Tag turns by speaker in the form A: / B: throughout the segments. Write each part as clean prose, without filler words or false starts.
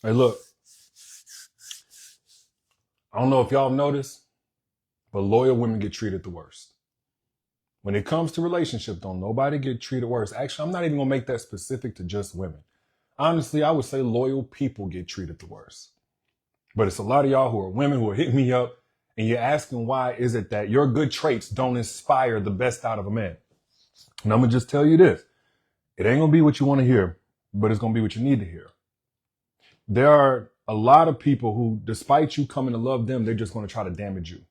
A: Hey, look, I don't know if y'all have noticed, but loyal women get treated the worst. When it comes to relationships, don't nobody get treated worse. Actually, I'm not even gonna make that specific to just women. Honestly, I would say loyal people get treated the worst. But it's a lot of y'all who are women who are hitting me up and you're asking why is it that your good traits don't inspire the best out of a man? And I'm gonna just tell you this. It ain't gonna be what you want to hear, but it's gonna be what you need to hear. There are a lot of people who, despite you coming to love them, they're just gonna try to damage you.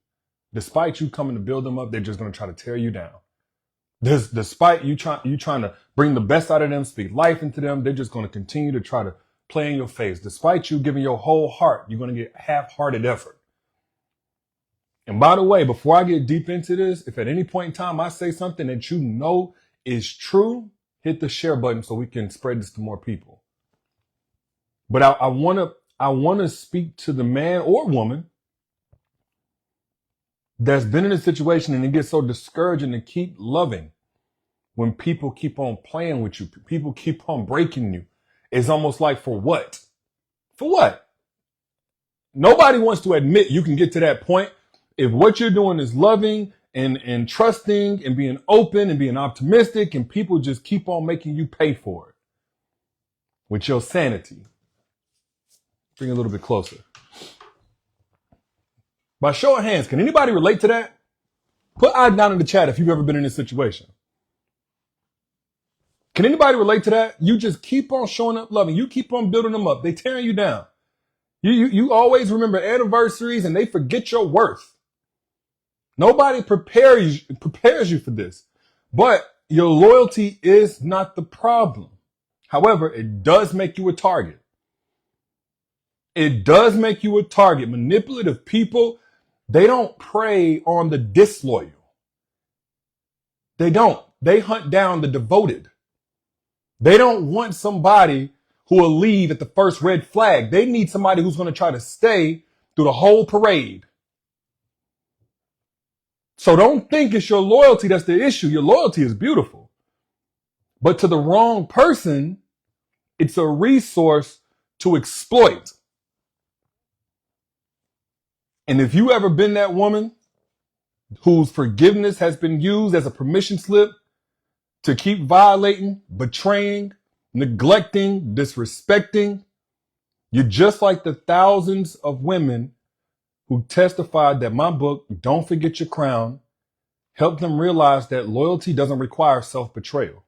A: Despite you coming to build them up, they're just gonna try to tear you down. Despite you trying to bring the best out of them, speak life into them, they're just gonna continue to try to play in your face. Despite you giving your whole heart, you're gonna get half-hearted effort. And by the way, before I get deep into this, if at any point in time I say something that you know is true, hit the share button so we can spread this to more people. But I wanna speak to the man or woman that's been in a situation and it gets so discouraging to keep loving when people keep on playing with you, people keep on breaking you. It's almost like, for what? For what? Nobody wants to admit you can get to that point if what you're doing is loving and trusting and being open and being optimistic, and people just keep on making you pay for it with your sanity. Bring it a little bit closer. By show of hands, can anybody relate to that? Put I down in the chat if you've ever been in this situation. Can anybody relate to that? You just keep on showing up loving. You keep on building them up. They tearing you down. You always remember anniversaries and they forget your worth. Nobody prepares you for this. But your loyalty is not the problem. However, it does make you a target. It does make you a target. Manipulative people, they don't prey on the disloyal. They don't. They hunt down the devoted. They don't want somebody who will leave at the first red flag. They need somebody who's going to try to stay through the whole parade. So don't think it's your loyalty that's the issue. Your loyalty is beautiful. But to the wrong person, it's a resource to exploit. And if you ever been that woman whose forgiveness has been used as a permission slip to keep violating, betraying, neglecting, disrespecting, you're just like the thousands of women who testified that my book, Don't Forget Your Crown, helped them realize that loyalty doesn't require self-betrayal.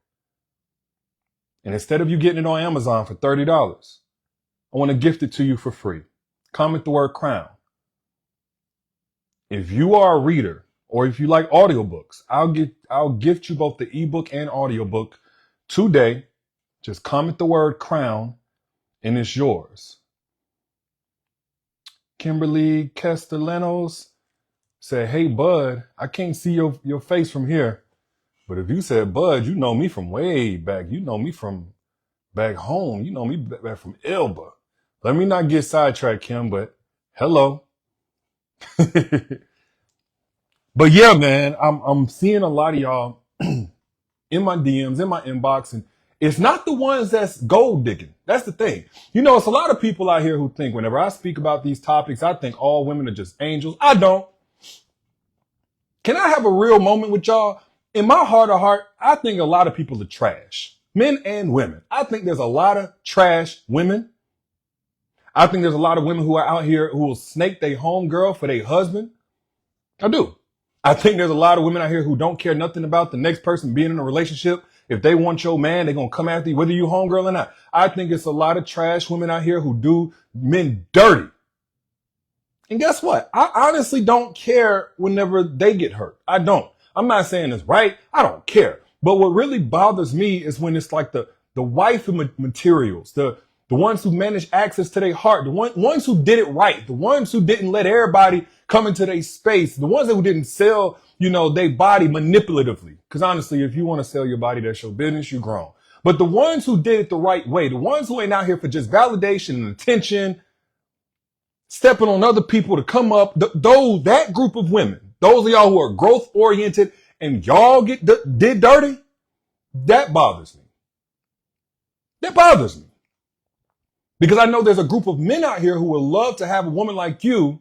A: And instead of you getting it on Amazon for $30, I want to gift it to you for free. Comment the word crown. If you are a reader, or if you like audiobooks, I'll gift you both the ebook and audiobook today. Just comment the word crown and it's yours. Kimberly Castellanos said, hey, Bud, I can't see your face from here. But if you said, Bud, you know me from way back. You know me from back home. You know me back from Elba. Let me not get sidetracked, Kim, but hello. But yeah, man, I'm seeing a lot of y'all in my DMs, in my inbox, and it's not the ones that's gold digging. That's the thing. You know, it's a lot of people out here who think whenever I speak about these topics, I think all women are just angels. I don't. Can I have a real moment with y'all? In my heart of heart, I think a lot of people are trash. Men and women. I think there's a lot of trash women. I think there's a lot of women who are out here who will snake their homegirl for their husband. I do. I think there's a lot of women out here who don't care nothing about the next person being in a relationship. If they want your man, they're going to come after you, whether you homegirl or not. I think it's a lot of trash women out here who do men dirty. And guess what? I honestly don't care whenever they get hurt. I don't. I'm not saying it's right. I don't care. But what really bothers me is when it's like the wife materials, the ones who manage access to their heart, the ones who did it right, the ones who didn't let everybody come into their space, the ones who didn't sell, their body manipulatively. Because honestly, if you want to sell your body, that's your business, you're grown. But the ones who did it the right way, the ones who ain't out here for just validation and attention, stepping on other people to come up, that group of women, those of y'all who are growth oriented and y'all did dirty, that bothers me. That bothers me. Because I know there's a group of men out here who would love to have a woman like you.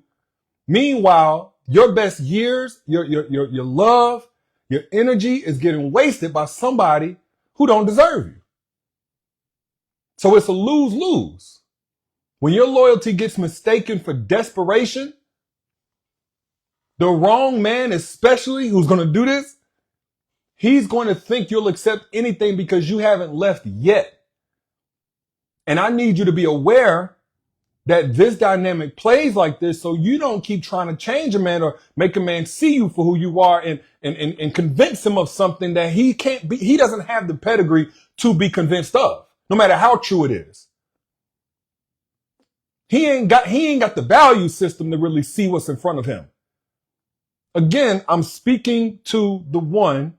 A: Meanwhile, your best years, your love, your energy is getting wasted by somebody who don't deserve you. So it's a lose-lose. When your loyalty gets mistaken for desperation, the wrong man, especially who's going to do this, he's going to think you'll accept anything because you haven't left yet. And I need you to be aware that this dynamic plays like this so you don't keep trying to change a man or make a man see you for who you are and convince him of something that he can't be. He doesn't have the pedigree to be convinced of, no matter how true it is. He ain't got the value system to really see what's in front of him. Again, I'm speaking to the one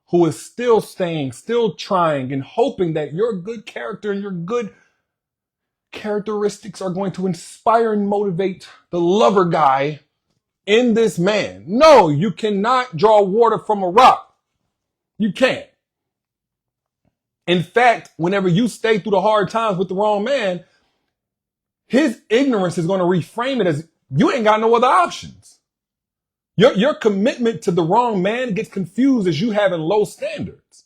A: who is still staying, still trying and hoping that your good character and your good characteristics are going to inspire and motivate the lover guy in this man. No, you cannot draw water from a rock. You can't. In fact, whenever you stay through the hard times with the wrong man, his ignorance is going to reframe it as you ain't got no other options. Your commitment to the wrong man gets confused as you having low standards.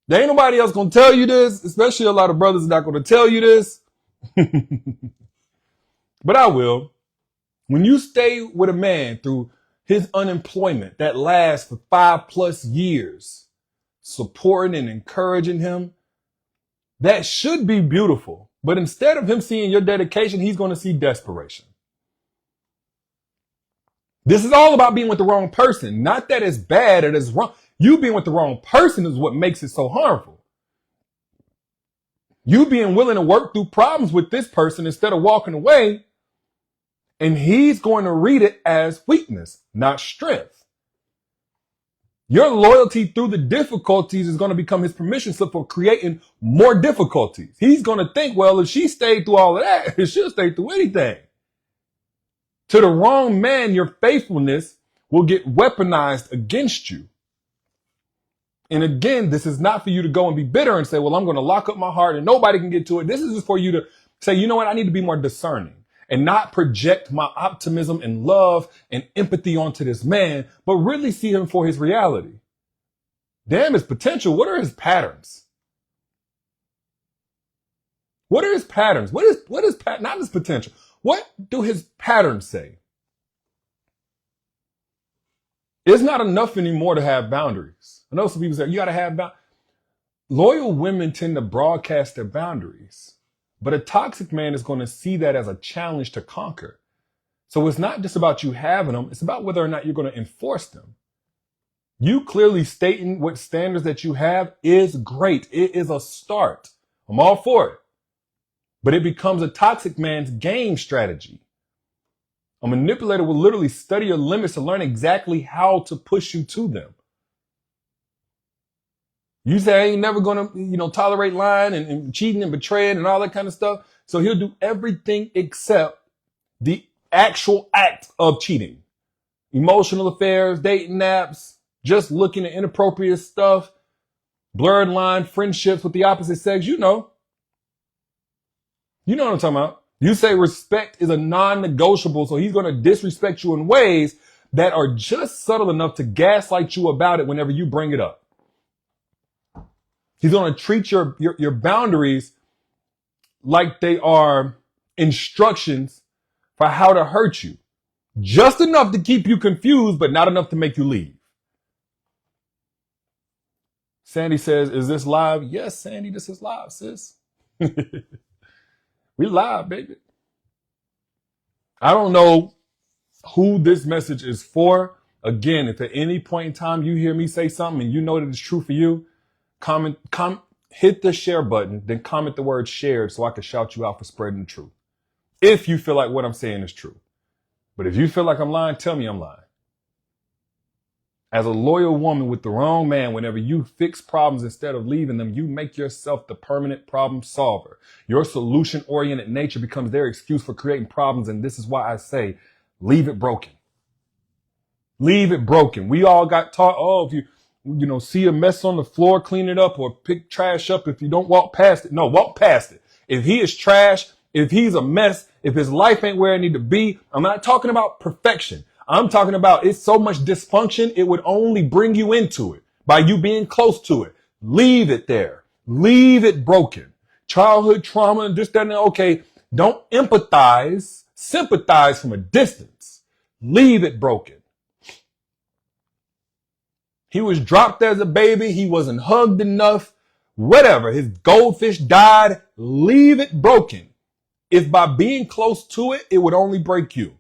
A: There ain't nobody else going to tell you this, especially a lot of brothers not going to tell you this. But I will. When you stay with a man through his unemployment that lasts for 5+ years, supporting and encouraging him, that should be beautiful. But instead of him seeing your dedication, he's going to see desperation. This is all about being with the wrong person. Not that it's bad or it's wrong. You being with the wrong person is what makes it so harmful. You being willing to work through problems with this person instead of walking away, and he's going to read it as weakness, not strength. Your loyalty through the difficulties is going to become his permission slip for creating more difficulties. He's going to think, well, if she stayed through all of that, she'll stay through anything. To the wrong man, your faithfulness will get weaponized against you. And again, this is not for you to go and be bitter and say, well, I'm going to lock up my heart and nobody can get to it. This is just for you to say, you know what? I need to be more discerning and not project my optimism and love and empathy onto this man, but really see him for his reality. Damn his potential. What are his patterns? What are his patterns? What is not his potential? What do his patterns say? It's not enough anymore to have boundaries. I know some people say you got to have boundaries. Loyal women tend to broadcast their boundaries, but a toxic man is going to see that as a challenge to conquer. So it's not just about you having them. It's about whether or not you're going to enforce them. You clearly stating what standards that you have is great. It is a start. I'm all for it. But it becomes a toxic man's game strategy. A manipulator will literally study your limits to learn exactly how to push you to them. You say, I ain't never going to, tolerate lying and cheating and betraying and all that kind of stuff. So he'll do everything except the actual act of cheating. Emotional affairs, dating apps, just looking at inappropriate stuff, blurred line, friendships with the opposite sex, You know what I'm talking about. You say respect is a non-negotiable, so he's going to disrespect you in ways that are just subtle enough to gaslight you about it whenever you bring it up. He's going to treat your boundaries like they are instructions for how to hurt you. Just enough to keep you confused, but not enough to make you leave. Sandy says, is this live? Yes, Sandy, this is live, sis. We live, baby. I don't know who this message is for. Again, if at any point in time you hear me say something and you know that it's true for you, hit the share button, then comment the word shared so I can shout you out for spreading the truth. If you feel like what I'm saying is true. But if you feel like I'm lying, tell me I'm lying. As a loyal woman with the wrong man, whenever you fix problems instead of leaving them, you make yourself the permanent problem solver. Your solution-oriented nature becomes their excuse for creating problems. And this is why I say, leave it broken. Leave it broken. We all got taught, see a mess on the floor, clean it up, or pick trash up if you don't walk past it. No, walk past it. If he is trash, if he's a mess, if his life ain't where it need to be, I'm not talking about perfection. I'm talking about it's so much dysfunction, it would only bring you into it by you being close to it. Leave it there. Leave it broken. Childhood trauma and this, that, and that. Okay, don't empathize, sympathize from a distance. Leave it broken. He was dropped as a baby. He wasn't hugged enough. Whatever. His goldfish died. Leave it broken. If by being close to it, it would only break you.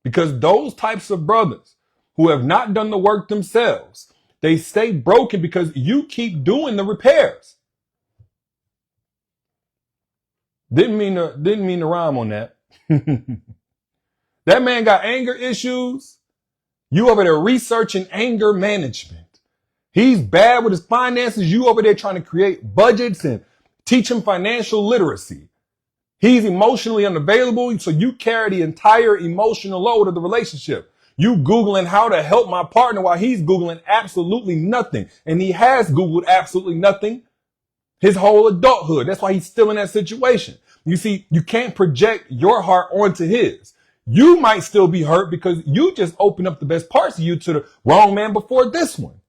A: Because those types of brothers who have not done the work themselves, they stay broken because you keep doing the repairs. Didn't mean to rhyme on that. That man got anger issues. You over there researching anger management. He's bad with his finances. You over there trying to create budgets and teach him financial literacy. He's emotionally unavailable, so you carry the entire emotional load of the relationship. You Googling how to help my partner while he's Googling absolutely nothing. And he has Googled absolutely nothing his whole adulthood. That's why he's still in that situation. You see, you can't project your heart onto his. You might still be hurt because you just opened up the best parts of you to the wrong man before this one.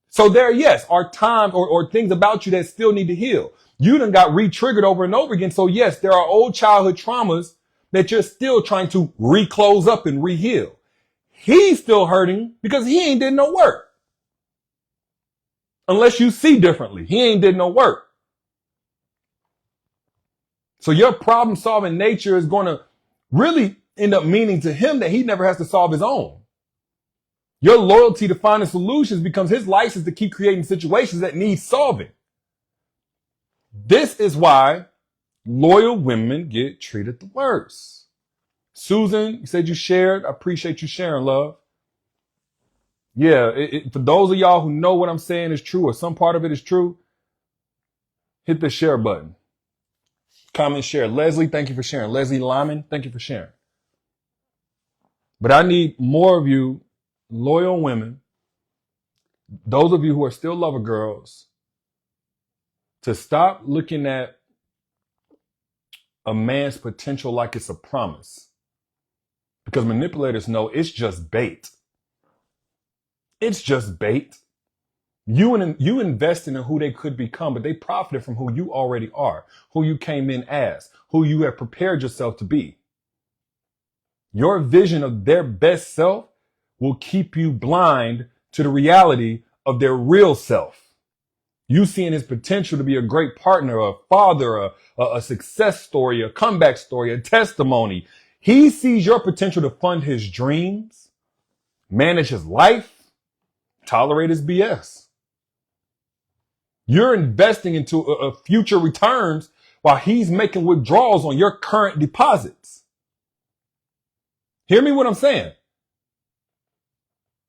A: So there, yes, are times or things about you that still need to heal. You done got re-triggered over and over again. So yes, there are old childhood traumas that you're still trying to re-close up and re-heal. He's still hurting because he ain't did no work. Unless you see differently. He ain't did no work. So your problem solving nature is going to really end up meaning to him that he never has to solve his own. Your loyalty to finding solutions becomes his license to keep creating situations that need solving. This is why loyal women get treated the worst. Susan, you said you shared. I appreciate you sharing, love. Yeah, for those of y'all who know what I'm saying is true or some part of it is true, hit the share button. Comment, share. Leslie, thank you for sharing. Leslie Lyman, thank you for sharing. But I need more of you loyal women, those of you who are still lover girls, to stop looking at a man's potential like it's a promise. Because manipulators know it's just bait. It's just bait. You invested in who they could become, but they profited from who you already are, who you came in as, who you have prepared yourself to be. Your vision of their best self will keep you blind to the reality of their real self. You seeing his potential to be a great partner, a father, a success story, a comeback story, a testimony. He sees your potential to fund his dreams, manage his life, tolerate his BS. You're investing into a future returns while he's making withdrawals on your current deposits. Hear me what I'm saying?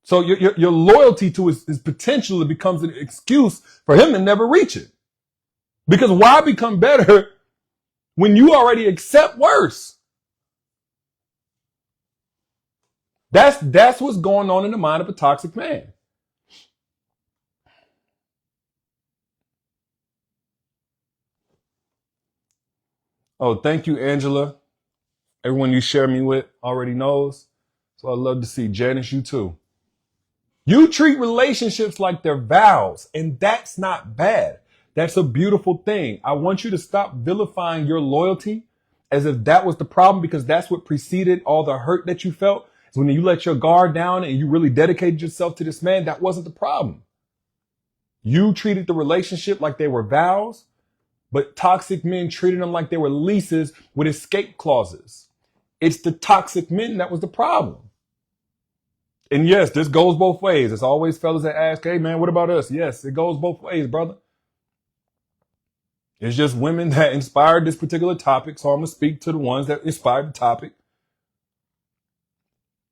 A: So your loyalty to his potential becomes an excuse for him to never reach it. Because why become better when you already accept worse? That's what's going on in the mind of a toxic man. Oh, thank you, Angela. Everyone you share me with already knows. So I'd love to see Janice, you too. You treat relationships like they're vows, and that's not bad. That's a beautiful thing. I want you to stop vilifying your loyalty as if that was the problem, because that's what preceded all the hurt that you felt. So when you let your guard down and you really dedicated yourself to this man, that wasn't the problem. You treated the relationship like they were vows, but toxic men treated them like they were leases with escape clauses. It's the toxic men that was the problem. And yes, this goes both ways. It's always fellas that ask, hey man, what about us? Yes, it goes both ways, brother. It's just women that inspired this particular topic. So I'm going to speak to the ones that inspired the topic.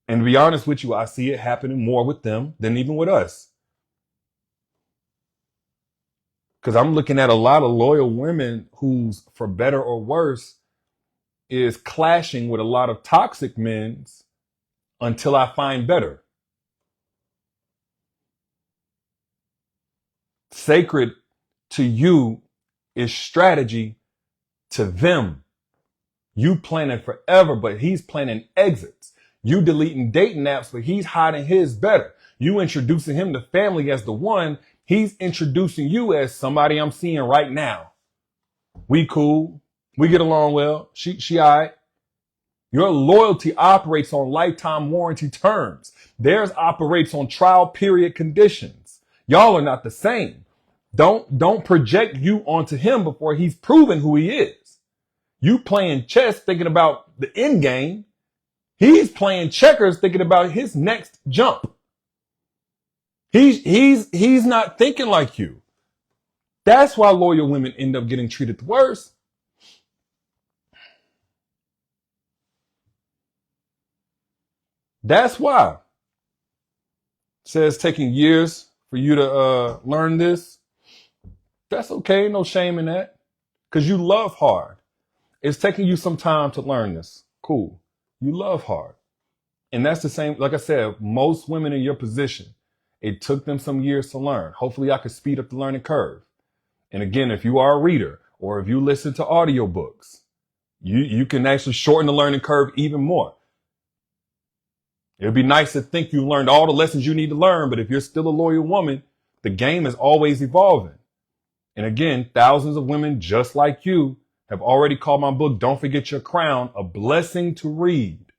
A: And to be honest with you, I see it happening more with them than even with us. Because I'm looking at a lot of loyal women who's, for better or worse, is clashing with a lot of toxic men's until I find better. Sacred to you is strategy to them. You planning forever, but he's planning exits. You deleting dating apps, but he's hiding his better. You introducing him to family as the one. He's introducing you as somebody I'm seeing right now. We cool. We get along well. She all right. Your loyalty operates on lifetime warranty terms. Theirs operates on trial period conditions. Y'all are not the same. Don't project you onto him before he's proven who he is. You playing chess thinking about the end game. He's playing checkers thinking about his next jump. He's not thinking like you. That's why loyal women end up getting treated the worst. That's why. It says taking years for you to learn this. That's okay. No shame in that. Because you love hard. It's taking you some time to learn this. Cool. You love hard. And that's the same, like I said, most women in your position, it took them some years to learn. Hopefully I could speed up the learning curve. And again, if you are a reader or if you listen to audiobooks, you can actually shorten the learning curve even more. It'd be nice to think you learned all the lessons you need to learn, but if you're still a loyal woman, the game is always evolving. And again, thousands of women just like you have already called my book, Don't Forget Your Crown, a blessing to read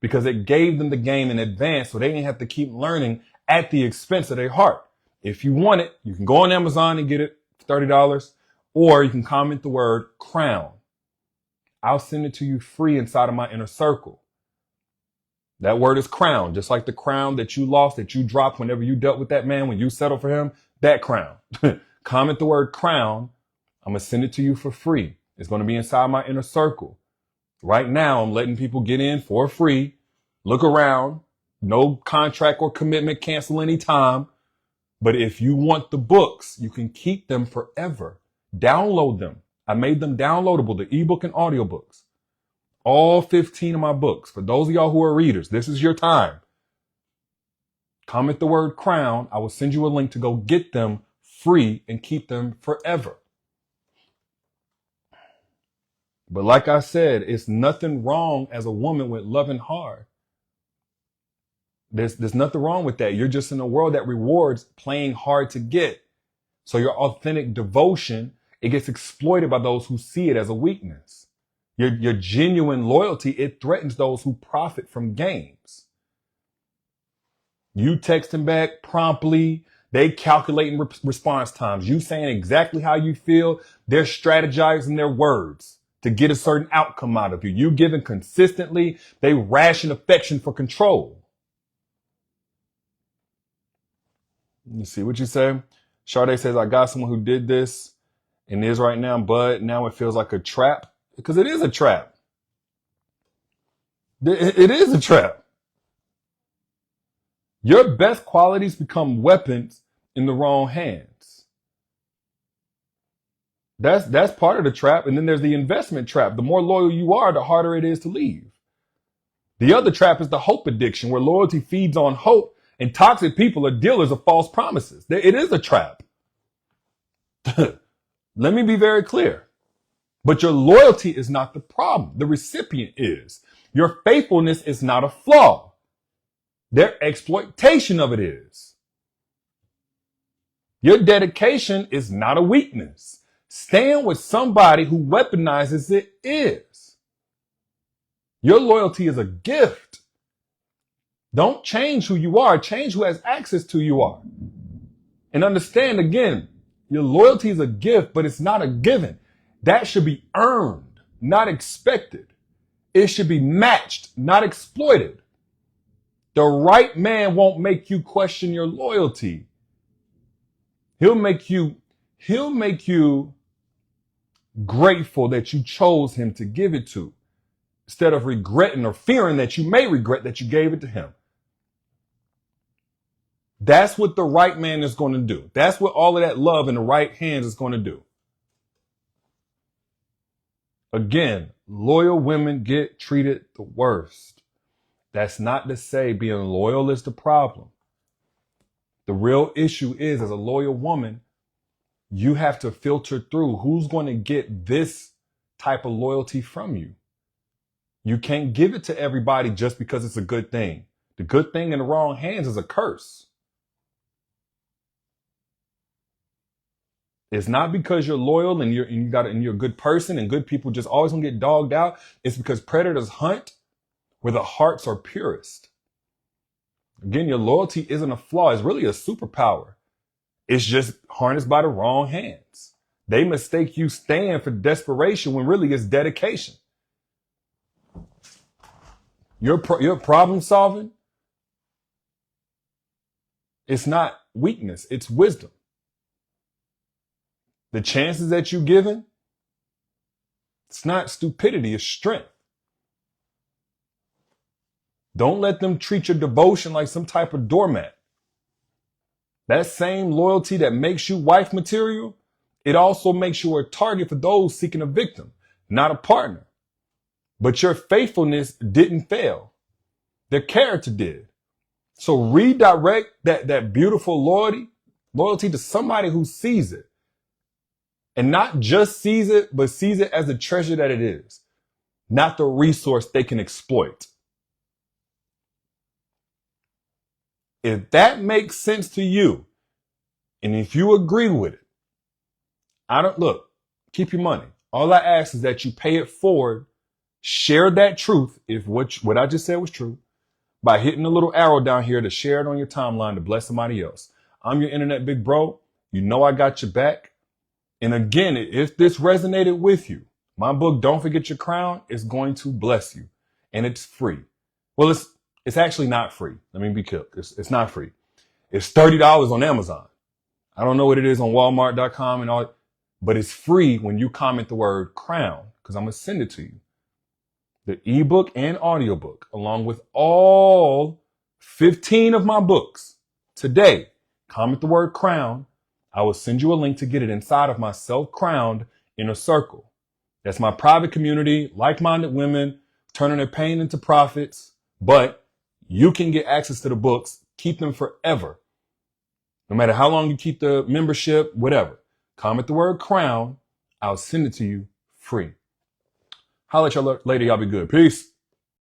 A: because it gave them the game in advance so they didn't have to keep learning at the expense of their heart. If you want it, you can go on Amazon and get it for $30, or you can comment the word crown. I'll send it to you free inside of my inner circle. That word is crown, just like the crown that you lost, that you dropped whenever you dealt with that man, when you settled for him, that crown. Comment the word crown. I'm going to send it to you for free. It's going to be inside my inner circle. Right now, I'm letting people get in for free. Look around. No contract or commitment. Cancel anytime. But if you want the books, you can keep them forever. Download them. I made them downloadable, the ebook and audiobooks. All 15 of my books. For those of y'all who are readers, this is your time. Comment the word crown. I will send you a link to go get them free and keep them forever. But like I said, it's nothing wrong as a woman with loving hard. There's nothing wrong with that. You're just in a world that rewards playing hard to get. So your authentic devotion, it gets exploited by those who see it as a weakness. Your genuine loyalty, it threatens those who profit from games. You texting back promptly, they calculating response times. You saying exactly how you feel, they're strategizing their words to get a certain outcome out of you. You giving consistently, they ration affection for control. Let me see what you say. Sade says, I got someone who did this and is right now, but now it feels like a trap. Because it is a trap. It is a trap. Your best qualities become weapons in the wrong hands. That's part of the trap. And then there's the investment trap. The more loyal you are, the harder it is to leave. The other trap is the hope addiction, where loyalty feeds on hope and toxic people are dealers of false promises. It is a trap. Let me be very clear. But your loyalty is not the problem. The recipient is. Your faithfulness is not a flaw. Their exploitation of it is. Your dedication is not a weakness. Staying with somebody who weaponizes it is. Your loyalty is a gift. Don't change who you are. Change who has access to you are. And understand again, your loyalty is a gift, but it's not a given. That should be earned, not expected. It should be matched, not exploited. The right man won't make you question your loyalty. He'll make you grateful that you chose him to give it to, instead of regretting or fearing that you may regret that you gave it to him. That's what the right man is going to do. That's what all of that love in the right hands is going to do. Again, loyal women get treated the worst. That's not to say being loyal is the problem. The real issue is, as a loyal woman, You have to filter through who's going to get this type of loyalty from you. You can't give it to everybody just because it's a good thing. The good thing in the wrong hands is a curse. It's not because you're loyal and you're a good person and good people just always gonna get dogged out. It's because predators hunt where the hearts are purest. Again, your loyalty isn't a flaw. It's really a superpower. It's just harnessed by the wrong hands. They mistake you staying for desperation when really it's dedication. Your problem solving, it's not weakness, it's wisdom. The chances that you're given, it's not stupidity, it's strength. Don't let them treat your devotion like some type of doormat. That same loyalty that makes you wife material, it also makes you a target for those seeking a victim, not a partner. But your faithfulness didn't fail. Their character did. So redirect that beautiful loyalty to somebody who sees it. And not just sees it, but sees it as the treasure that it is, not the resource they can exploit. If that makes sense to you, and if you agree with it, keep your money. All I ask is that you pay it forward, share that truth, if what I just said was true, by hitting the little arrow down here to share it on your timeline to bless somebody else. I'm your internet big bro. You know I got your back. And again, if this resonated with you, my book, Don't Forget Your Crown, is going to bless you. And it's free. Well, it's actually not free. Let me be clear. It's not free. It's $30 on Amazon. I don't know what it is on Walmart.com and all, but it's free when you comment the word crown, because I'm going to send it to you. The ebook and audiobook, along with all 15 of my books. Today, comment the word crown. I will send you a link to get it inside of my self-crowned inner circle. That's my private community, like-minded women, turning their pain into profits. But you can get access to the books, keep them forever. No matter how long you keep the membership, whatever. Comment the word crown. I'll send it to you free. Holla at y'all later. Y'all be good. Peace.